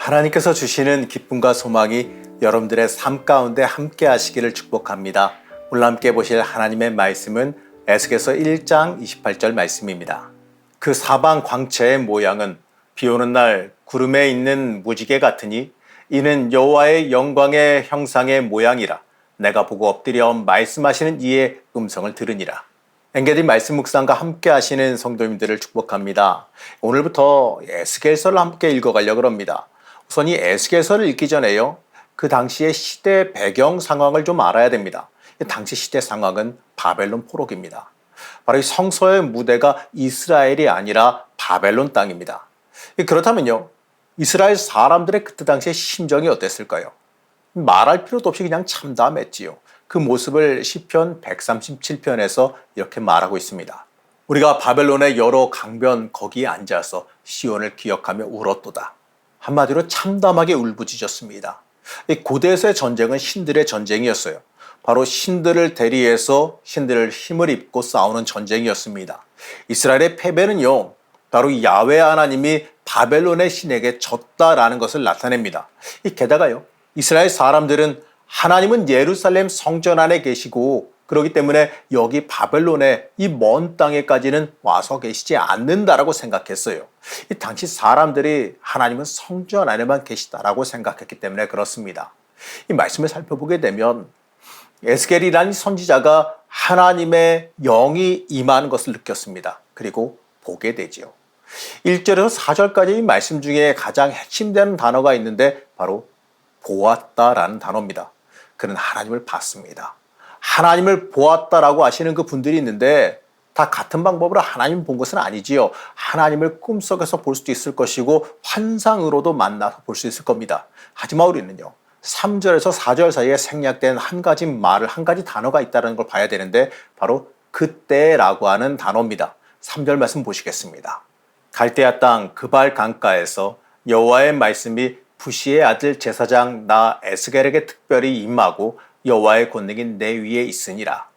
하나님께서 주시는 기쁨과 소망이 여러분들의 삶 가운데 함께 하시기를 축복합니다. 오늘 함께 보실 하나님의 말씀은 에스겔서 1장 28절 말씀입니다. 그 사방 광채의 모양은 비 오는 날 구름에 있는 무지개 같으니 이는 여호와의 영광의 형상의 모양이라. 내가 보고 엎드려 말씀하시는 이의 음성을 들으니라. 엔게디 말씀 묵상과 함께 하시는 성도님들을 축복합니다. 오늘부터 에스겔서를 함께 읽어가려고 합니다. 우선 이 에스겔서를 읽기 전에요, 그 당시의 시대 배경 상황을 좀 알아야 됩니다. 당시 시대 상황은 바벨론 포로기입니다. 바로 이 성서의 무대가 이스라엘이 아니라 바벨론 땅입니다. 그렇다면요, 이스라엘 사람들의 그때 당시의 심정이 어땠을까요? 말할 필요도 없이 그냥 참담했지요. 그 모습을 시편 137편에서 이렇게 말하고 있습니다. 우리가 바벨론의 여러 강변 거기에 앉아서 시온을 기억하며 울었도다. 한마디로 참담하게 울부짖었습니다. 고대에서의 전쟁은 신들의 전쟁이었어요. 바로 신들을 대리해서 신들을 힘을 입고 싸우는 전쟁이었습니다. 이스라엘의 패배는요, 바로 야훼 하나님이 바벨론의 신에게 졌다라는 것을 나타냅니다. 게다가요, 이스라엘 사람들은 하나님은 예루살렘 성전 안에 계시고 그렇기 때문에 여기 바벨론의 이 먼 땅에까지는 와서 계시지 않는다라고 생각했어요. 이 당시 사람들이 하나님은 성전 안에만 계시다라고 생각했기 때문에 그렇습니다. 이 말씀을 살펴보게 되면 에스겔이라는 선지자가 하나님의 영이 임하는 것을 느꼈습니다. 그리고 보게 되지요. 1절에서 4절까지 이 말씀 중에 가장 핵심되는 단어가 있는데 바로 보았다라는 단어입니다. 그는 하나님을 봤습니다. 하나님을 보았다라고 하시는 그 분들이 있는데 다 같은 방법으로 하나님 본 것은 아니지요. 하나님을 꿈속에서 볼 수도 있을 것이고 환상으로도 만나서 볼 수 있을 겁니다. 하지만 우리는요, 3절에서 4절 사이에 생략된 한 가지 말을, 한 가지 단어가 있다는 걸 봐야 되는데 바로 그때라고 하는 단어입니다. 3절 말씀 보시겠습니다. 갈대아 땅 그발 강가에서 여호와의 말씀이 부시의 아들 제사장 나 에스겔에게 특별히 임하고 여호와의 권능이 내 위에 있으니라.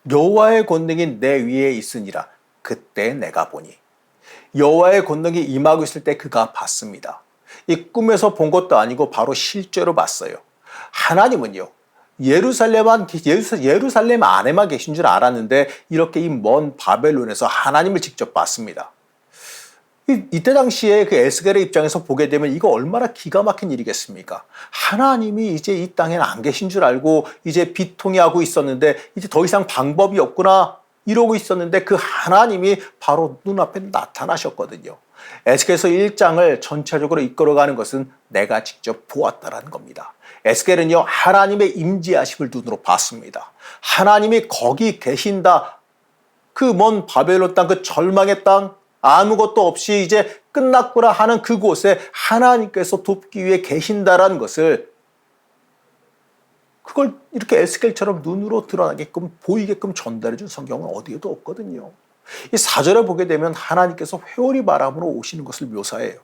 여호와의 권능이 내 위에 있으니라. 그때 내가 보니. 여호와의 권능이 임하고 있을 때 그가 봤습니다. 이 꿈에서 본 것도 아니고 바로 실제로 봤어요. 하나님은요, 예루살렘 안에만 계신 줄 알았는데 이렇게 이 먼 바벨론에서 하나님을 직접 봤습니다. 이때 당시에 그 에스겔의 입장에서 보게 되면 이거 얼마나 기가 막힌 일이겠습니까? 하나님이 이제 이 땅에는 안 계신 줄 알고 이제 비통해하고 있었는데 이제 더 이상 방법이 없구나 이러고 있었는데 그 하나님이 바로 눈앞에 나타나셨거든요. 에스겔서 1장을 전체적으로 이끌어가는 것은 내가 직접 보았다라는 겁니다. 에스겔은요, 하나님의 임재하심을 눈으로 봤습니다. 하나님이 거기 계신다. 그 먼 바벨론 땅, 그 절망의 땅, 아무것도 없이 이제 끝났구나 하는 그곳에 하나님께서 돕기 위해 계신다라는 것을, 그걸 이렇게 에스겔처럼 눈으로 드러나게끔 보이게끔 전달해 준 성경은 어디에도 없거든요. 이 4절에 보게 되면 하나님께서 회오리 바람으로 오시는 것을 묘사해요.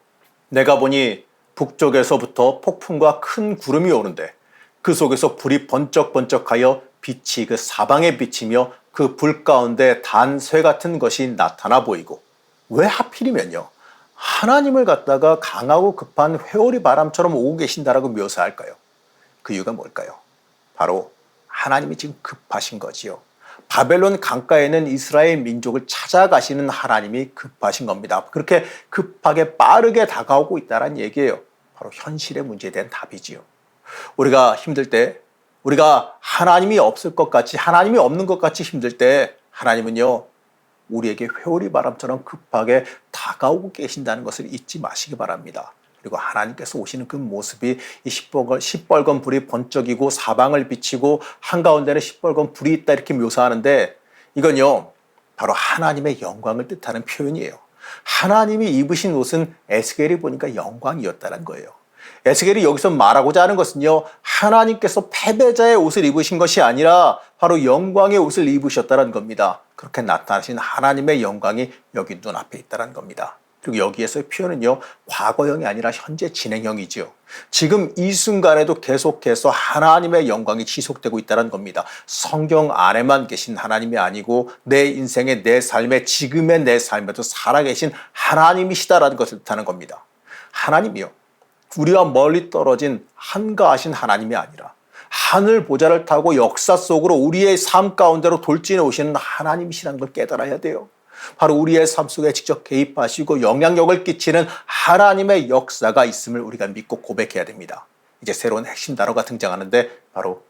내가 보니 북쪽에서부터 폭풍과 큰 구름이 오는데 그 속에서 불이 번쩍번쩍하여 빛이 그 사방에 비치며 그 불 가운데 단쇠 같은 것이 나타나 보이고. 왜 하필이면요, 하나님을 갖다가 강하고 급한 회오리 바람처럼 오고 계신다라고 묘사할까요? 그 이유가 뭘까요? 바로 하나님이 지금 급하신 거지요. 바벨론 강가에는 이스라엘 민족을 찾아가시는 하나님이 급하신 겁니다. 그렇게 급하게 빠르게 다가오고 있다는 얘기예요. 바로 현실의 문제에 대한 답이지요. 우리가 힘들 때, 우리가 하나님이 없을 것 같이, 하나님이 없는 것 같이 힘들 때 하나님은요, 우리에게 회오리 바람처럼 급하게 다가오고 계신다는 것을 잊지 마시기 바랍니다. 그리고 하나님께서 오시는 그 모습이 이 시뻘건 불이 번쩍이고 사방을 비치고 한가운데는 시뻘건 불이 있다 이렇게 묘사하는데 이건요, 바로 하나님의 영광을 뜻하는 표현이에요. 하나님이 입으신 옷은 에스겔이 보니까 영광이었다는 거예요. 에스겔이 여기서 말하고자 하는 것은요, 하나님께서 패배자의 옷을 입으신 것이 아니라 바로 영광의 옷을 입으셨다는 겁니다. 그렇게 나타나신 하나님의 영광이 여기 눈앞에 있다는 겁니다. 그리고 여기에서의 표현은요, 과거형이 아니라 현재 진행형이지요. 지금 이 순간에도 계속해서 하나님의 영광이 지속되고 있다는 겁니다. 성경 안에만 계신 하나님이 아니고 내 인생의, 내 삶의, 지금의 내 삶에도 살아계신 하나님이시다라는 것을 뜻하는 겁니다. 하나님이요, 우리와 멀리 떨어진 한가하신 하나님이 아니라 하늘 보좌를 타고 역사 속으로 우리의 삶 가운데로 돌진해 오시는 하나님이시라는 걸 깨달아야 돼요. 바로 우리의 삶 속에 직접 개입하시고 영향력을 끼치는 하나님의 역사가 있음을 우리가 믿고 고백해야 됩니다. 이제 새로운 핵심 단어가 등장하는데 바로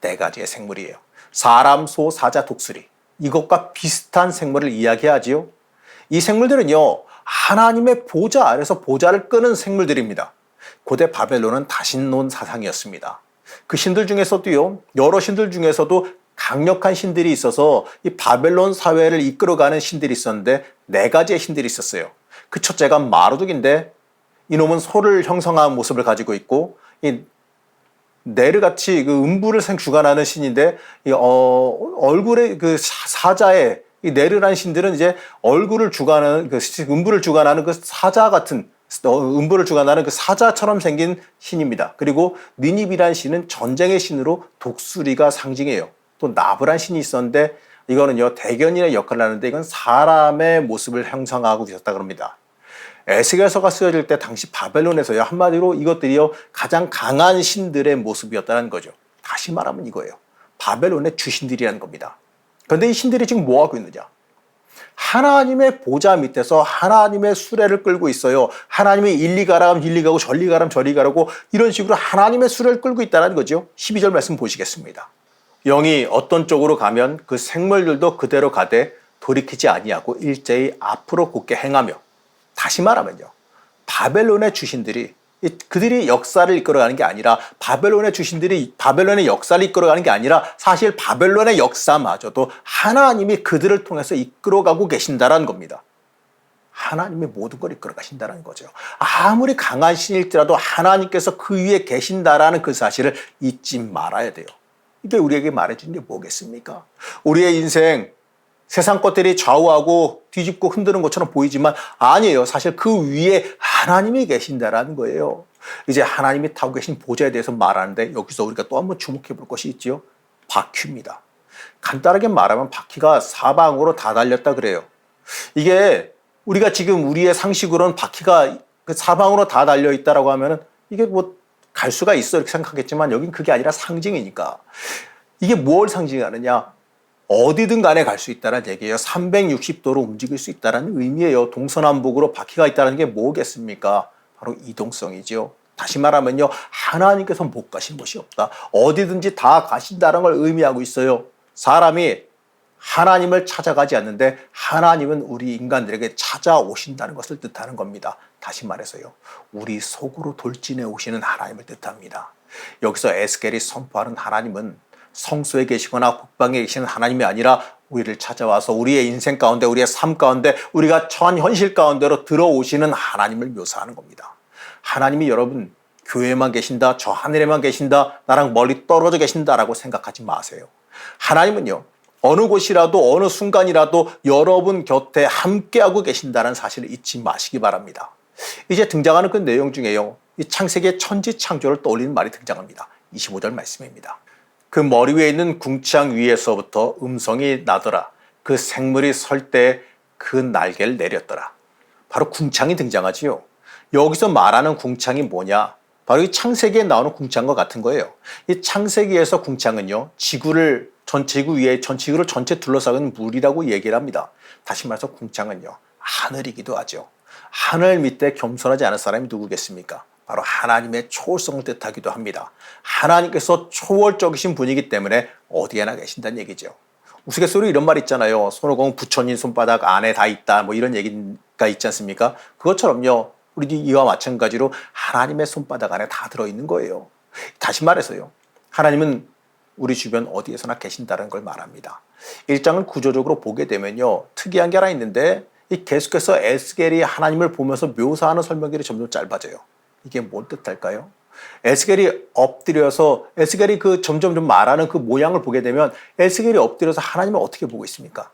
네 가지의 생물이에요. 사람, 소, 사자, 독수리. 이것과 비슷한 생물을 이야기하지요. 이 생물들은요, 하나님의 보좌 아래서 보좌를 끄는 생물들입니다. 고대 바벨론은 다신론 사상이었습니다. 그 신들 중에서도요, 여러 신들 중에서도 강력한 신들이 있어서 이 바벨론 사회를 이끌어가는 신들이 있었는데 네 가지의 신들이 있었어요. 그 첫째가 마르둑인데 이놈은 소를 형성한 모습을 가지고 있고, 이 네르같이 그 음부를 주관하는 신인데, 얼굴에 그 사자의 이 네르라는 신들은 이제 얼굴을 주관하는 그 음부를 주관하는 그 사자 같은 음부를 주관하는 그 사자처럼 생긴 신입니다. 그리고 니닙이라는 신은 전쟁의 신으로 독수리가 상징이에요. 또 나브란 신이 있었는데 이거는요 대견인의 역할을 하는데 이건 사람의 모습을 형성하고 있었다 그럽니다. 에스겔서가 쓰여질 때 당시 바벨론에서요 한마디로 이것들이요 가장 강한 신들의 모습이었다는 거죠. 다시 말하면 이거예요. 바벨론의 주신들이라는 겁니다. 그런데 이 신들이 지금 뭐 하고 있느냐? 하나님의 보좌 밑에서 하나님의 수레를 끌고 있어요. 하나님이 일리 가라 하면 일리 가고 저리 가라 하면 저리 가라고 이런 식으로 하나님의 수레를 끌고 있다는 거죠. 12절 말씀 보시겠습니다. 영이 어떤 쪽으로 가면 그 생물들도 그대로 가되 돌이키지 아니하고 일제히 앞으로 곧게 행하며. 다시 말하면요. 바벨론의 주신들이 그들이 역사를 이끌어가는 게 아니라 바벨론의 주신들이 바벨론의 역사를 이끌어가는 게 아니라 사실 바벨론의 역사마저도 하나님이 그들을 통해서 이끌어가고 계신다는 겁니다. 하나님의 모든 걸 이끌어가신다는 거죠. 아무리 강한 신일지라도 하나님께서 그 위에 계신다라는 그 사실을 잊지 말아야 돼요. 이게 우리에게 말해주는 게 뭐겠습니까? 우리의 인생 세상 것들이 좌우하고 뒤집고 흔드는 것처럼 보이지만 아니에요. 사실 그 위에 하나님이 계신다라는 거예요. 이제 하나님이 타고 계신 보좌에 대해서 말하는데 여기서 우리가 또 한번 주목해 볼 것이 있죠. 바퀴입니다. 간단하게 말하면 바퀴가 사방으로 다 달렸다 그래요. 이게 우리가 지금 우리의 상식으로는 바퀴가 그 사방으로 다 달려 있다라고 하면은 이게 뭐 갈 수가 있어 이렇게 생각하겠지만 여긴 그게 아니라 상징이니까. 이게 뭘 상징하느냐? 어디든 간에 갈 수 있다는 얘기예요. 360도로 움직일 수 있다는 의미예요. 동서남북으로 바퀴가 있다는 게 뭐겠습니까? 바로 이동성이죠. 다시 말하면요. 하나님께서 못 가신 곳이 없다. 어디든지 다 가신다는 걸 의미하고 있어요. 사람이 하나님을 찾아가지 않는데 하나님은 우리 인간들에게 찾아오신다는 것을 뜻하는 겁니다. 다시 말해서요. 우리 속으로 돌진해 오시는 하나님을 뜻합니다. 여기서 에스겔이 선포하는 하나님은 성소에 계시거나 국방에 계시는 하나님이 아니라 우리를 찾아와서 우리의 인생 가운데 우리의 삶 가운데 우리가 처한 현실 가운데로 들어오시는 하나님을 묘사하는 겁니다. 하나님이 여러분 교회에만 계신다, 저 하늘에만 계신다, 나랑 멀리 떨어져 계신다라고 생각하지 마세요. 하나님은요. 어느 곳이라도 어느 순간이라도 여러분 곁에 함께하고 계신다는 사실을 잊지 마시기 바랍니다. 이제 등장하는 그 내용 중에요. 이 창세기의 천지창조를 떠올리는 말이 등장합니다. 25절 말씀입니다. 그 머리 위에 있는 궁창 위에서부터 음성이 나더라. 그 생물이 설 때 그 날개를 내렸더라. 바로 궁창이 등장하지요. 여기서 말하는 궁창이 뭐냐? 바로 이 창세기에 나오는 궁창과 같은 거예요. 이 창세기에서 궁창은요. 지구를 전체 둘러싸는 물이라고 얘기를 합니다. 다시 말해서 궁창은요. 하늘이기도 하죠. 하늘 밑에 겸손하지 않은 사람이 누구겠습니까? 바로 하나님의 초월성을 뜻하기도 합니다. 하나님께서 초월적이신 분이기 때문에 어디에나 계신다는 얘기죠. 우스갯소리로 이런 말 있잖아요. 손오공 부처님 손바닥 안에 다 있다. 뭐 이런 얘기가 있지 않습니까? 그것처럼요. 우리 이와 마찬가지로 하나님의 손바닥 안에 다 들어있는 거예요. 다시 말해서요. 하나님은 우리 주변 어디에서나 계신다는 걸 말합니다. 1장을 구조적으로 보게 되면요. 특이한 게 하나 있는데 이 계속해서 에스겔이 하나님을 보면서 묘사하는 설명들이 점점 짧아져요. 이게 뭔 뜻할까요? 에스겔이 엎드려서 에스겔이 그 점점 좀 말하는 그 모양을 보게 되면 에스겔이 엎드려서 하나님을 어떻게 보고 있습니까?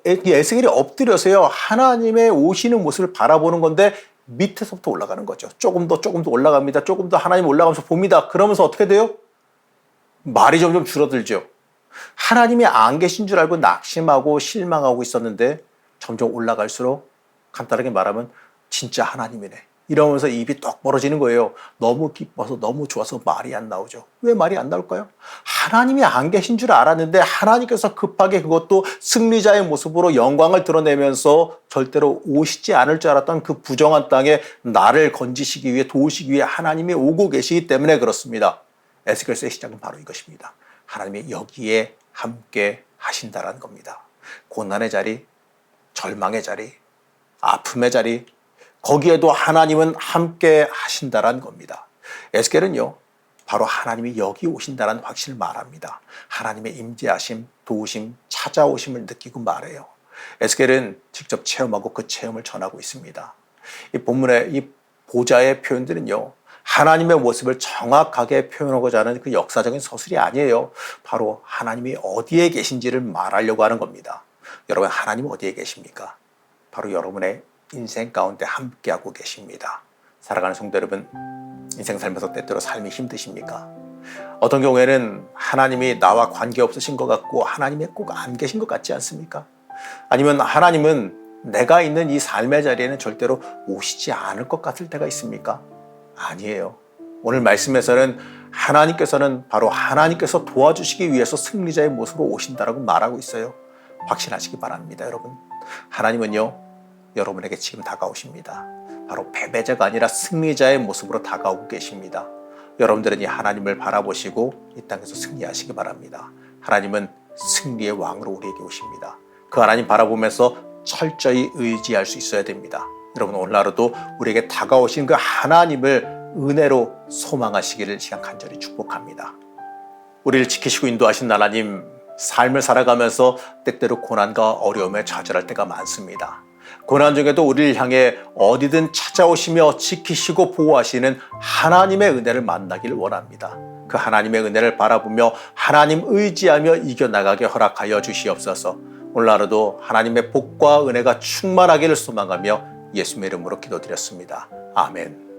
에스겔이 엎드려서요. 하나님의 오시는 모습을 바라보는 건데 밑에서부터 올라가는 거죠. 조금 더 올라갑니다. 조금 더 하나님 올라가면서 봅니다. 그러면서 어떻게 돼요? 말이 점점 줄어들죠. 하나님이 안 계신 줄 알고 낙심하고 실망하고 있었는데 점점 올라갈수록 간단하게 말하면 진짜 하나님이네. 이러면서 입이 떡 벌어지는 거예요. 너무 기뻐서 너무 좋아서 말이 안 나오죠. 왜 말이 안 나올까요? 하나님이 안 계신 줄 알았는데 하나님께서 급하게 그것도 승리자의 모습으로 영광을 드러내면서 절대로 오시지 않을 줄 알았던 그 부정한 땅에 나를 건지시기 위해 도우시기 위해 하나님이 오고 계시기 때문에 그렇습니다. 에스겔서의 시작은 바로 이것입니다. 하나님이 여기에 함께 하신다라는 겁니다. 고난의 자리, 절망의 자리, 아픔의 자리, 거기에도 하나님은 함께 하신다라는 겁니다. 에스겔은요, 바로 하나님이 여기 오신다라는 확신을 말합니다. 하나님의 임재하심, 도우심, 찾아오심을 느끼고 말해요. 에스겔은 직접 체험하고 그 체험을 전하고 있습니다. 이 본문의 이 보좌의 표현들은요, 하나님의 모습을 정확하게 표현하고자 하는 그 역사적인 서술이 아니에요. 바로 하나님이 어디에 계신지를 말하려고 하는 겁니다. 여러분, 하나님은 어디에 계십니까? 바로 여러분의 인생 가운데 함께하고 계십니다. 살아가는 성도 여러분, 인생 살면서 때때로 삶이 힘드십니까? 어떤 경우에는 하나님이 나와 관계없으신 것 같고 하나님이 꼭 안 계신 것 같지 않습니까? 아니면 하나님은 내가 있는 이 삶의 자리에는 절대로 오시지 않을 것 같을 때가 있습니까? 아니에요. 오늘 말씀에서는 하나님께서는 바로 하나님께서 도와주시기 위해서 승리자의 모습으로 오신다라고 말하고 있어요. 확신하시기 바랍니다, 여러분. 하나님은요, 여러분에게 지금 다가오십니다. 바로 패배자가 아니라 승리자의 모습으로 다가오고 계십니다. 여러분들은 이 하나님을 바라보시고 이 땅에서 승리하시기 바랍니다. 하나님은 승리의 왕으로 우리에게 오십니다. 그 하나님 바라보면서 철저히 의지할 수 있어야 됩니다. 여러분, 오늘 하루도 우리에게 다가오신 그 하나님을 은혜로 소망하시기를 시간 간절히 축복합니다. 우리를 지키시고 인도하신 하나님, 삶을 살아가면서 때때로 고난과 어려움에 좌절할 때가 많습니다. 고난 중에도 우리를 향해 어디든 찾아오시며 지키시고 보호하시는 하나님의 은혜를 만나기를 원합니다. 그 하나님의 은혜를 바라보며 하나님 의지하며 이겨나가게 허락하여 주시옵소서. 오늘 하루도 하나님의 복과 은혜가 충만하기를 소망하며 예수님의 이름으로 기도드렸습니다. 아멘.